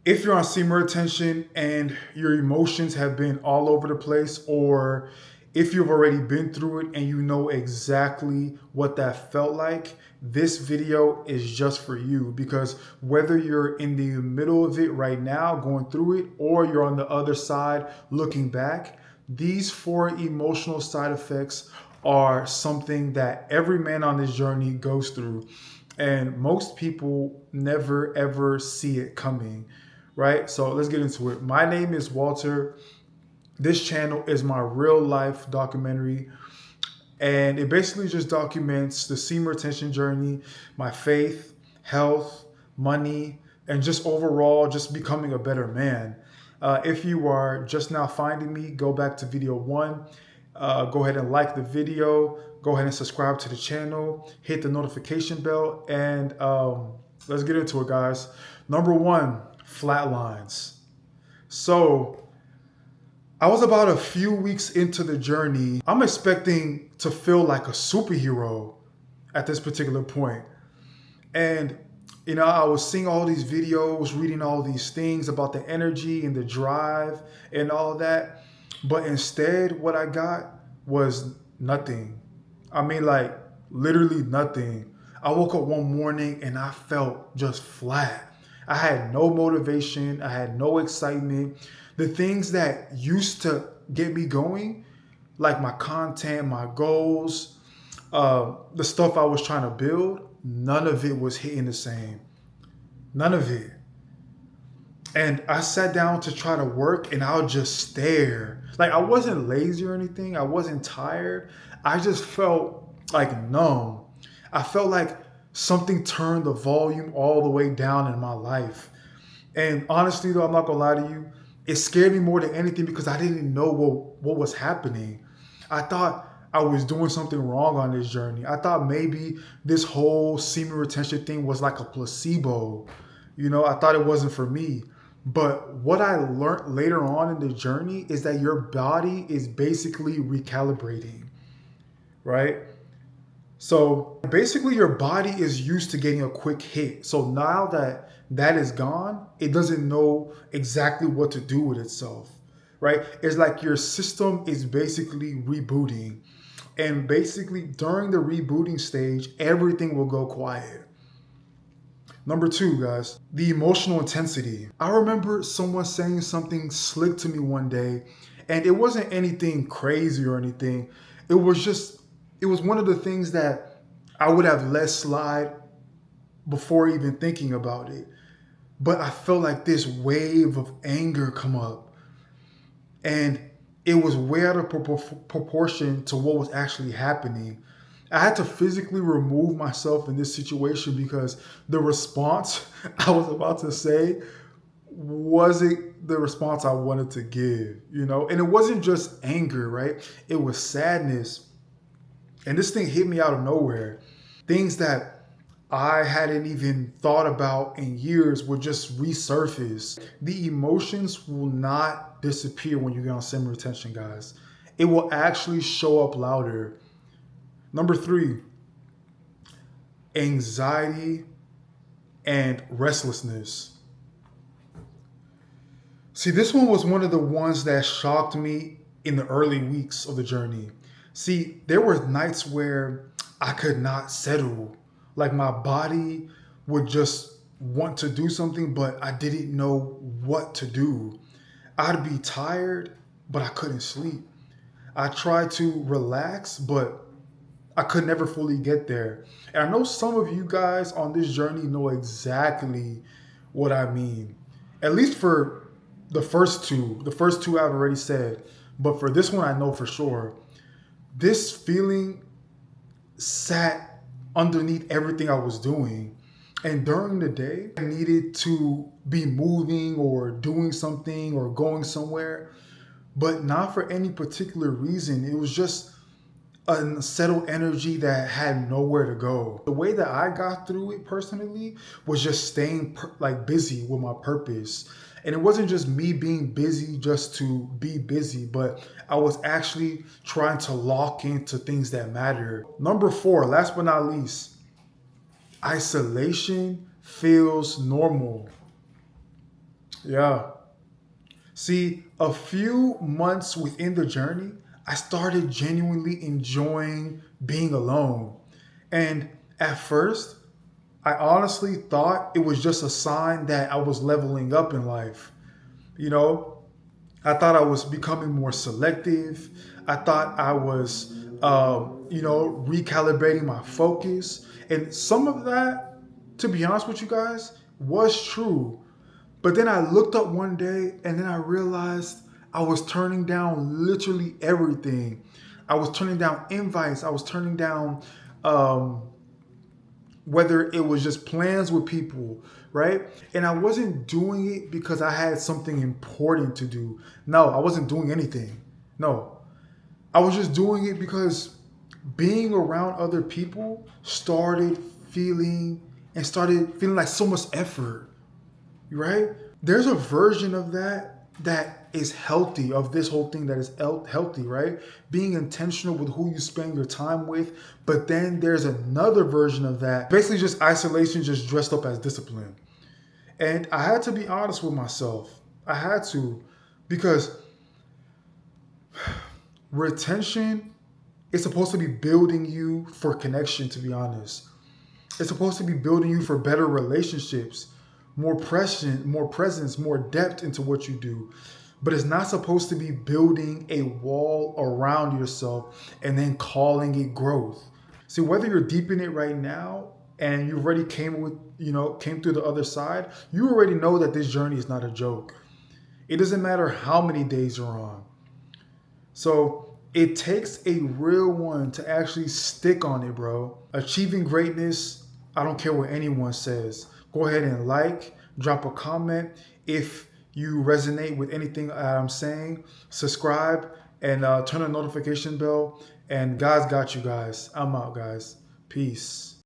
If you're on semen retention and your emotions have been all over the place, or if you've already been through it and you know exactly what that felt like, this video is just for you. Because whether you're in the middle of it right now, going through it, or you're on the other side looking back, these 4 emotional side effects are something that every man on this journey goes through. And most people never ever see it coming, right? So let's get into it. My name is Walter. This channel is my real life documentary, and it basically just documents the semen retention journey, my faith, health, money, and just overall just becoming a better man. If you are just now finding me, go back to video 1. Go ahead and like the video. Go ahead and subscribe to the channel. Hit the notification bell, and let's get into it, guys. Number 1, flatlines. So I was about a few weeks into the journey. I'm expecting to feel like a superhero at this particular point. And, I was seeing all these videos, reading all these things about the energy and the drive and all that. But instead, what I got was nothing. I mean, like, literally nothing. I woke up one morning and I felt just flat. I had no motivation. I had no excitement. The things that used to get me going, like my content, my goals, the stuff I was trying to build, none of it was hitting the same. None of it. And I sat down to try to work and I would just stare. Like, I wasn't lazy or anything. I wasn't tired. I just felt like numb. I felt like something turned the volume all the way down in my life. And honestly, though, I'm not gonna lie to you, it scared me more than anything because I didn't know what was happening. I thought I was doing something wrong on this journey. I thought maybe this whole semen retention thing was like a placebo. I thought it wasn't for me. But what I learned later on in the journey is that your body is basically recalibrating, right? So basically your body is used to getting a quick hit. So now that that is gone, it doesn't know exactly what to do with itself, right? It's like your system is basically rebooting. And basically during the rebooting stage, everything will go quiet. Number 2, guys, the emotional intensity. I remember someone saying something slick to me one day, and it wasn't anything crazy or anything. It was one of the things that I would have let slide before even thinking about it. But I felt like this wave of anger come up, and it was way out of proportion to what was actually happening. I had to physically remove myself in this situation because the response I was about to say wasn't the response I wanted to give, And it wasn't just anger, right? It was sadness. And this thing hit me out of nowhere. Things that I hadn't even thought about in years would just resurface. The emotions will not disappear when you get on semen retention, guys. It will actually show up louder. Number 3, anxiety and restlessness. See, this one was one of the ones that shocked me in the early weeks of the journey. See, there were nights where I could not settle. Like, my body would just want to do something, but I didn't know what to do. I'd be tired, but I couldn't sleep. I tried to relax, but I could never fully get there. And I know some of you guys on this journey know exactly what I mean. At least for the first two. The first two I've already said. But for this one, I know for sure. This feeling sat underneath everything I was doing. And during the day, I needed to be moving or doing something or going somewhere, but not for any particular reason. It was just unsettled energy that had nowhere to go. The way that I got through it personally was just staying busy with my purpose. And it wasn't just me being busy just to be busy, but I was actually trying to lock into things that matter. Number 4, last but not least, isolation feels normal. Yeah. See, a few months within the journey, I started genuinely enjoying being alone. And at first, I honestly thought it was just a sign that I was leveling up in life. You know, I thought I was becoming more selective. I thought I was, recalibrating my focus. And some of that, to be honest with you guys, was true. But then I looked up one day and then I realized I was turning down literally everything. I was turning down invites. I was turning down um, whether it was just plans with people, right? And I wasn't doing it because I had something important to do. No, I wasn't doing anything. No, I was just doing it because being around other people started feeling like so much effort, right? There's a version of that is healthy, of this whole thing that is healthy, right? Being intentional with who you spend your time with. But then there's another version of that, basically just isolation, just dressed up as discipline. And I had to be honest with myself. I had to, because retention is supposed to be building you for connection, to be honest. It's supposed to be building you for better relationships, more presence, more depth into what you do. But it's not supposed to be building a wall around yourself and then calling it growth. See, whether you're deep in it right now and you already came through the other side, you already know that this journey is not a joke. It doesn't matter how many days you're on. So it takes a real one to actually stick on it, bro. Achieving greatness, I don't care what anyone says. Go ahead and drop a comment. If you resonate with anything I'm saying, subscribe and turn on the notification bell. And God's got you guys. I'm out, guys. Peace.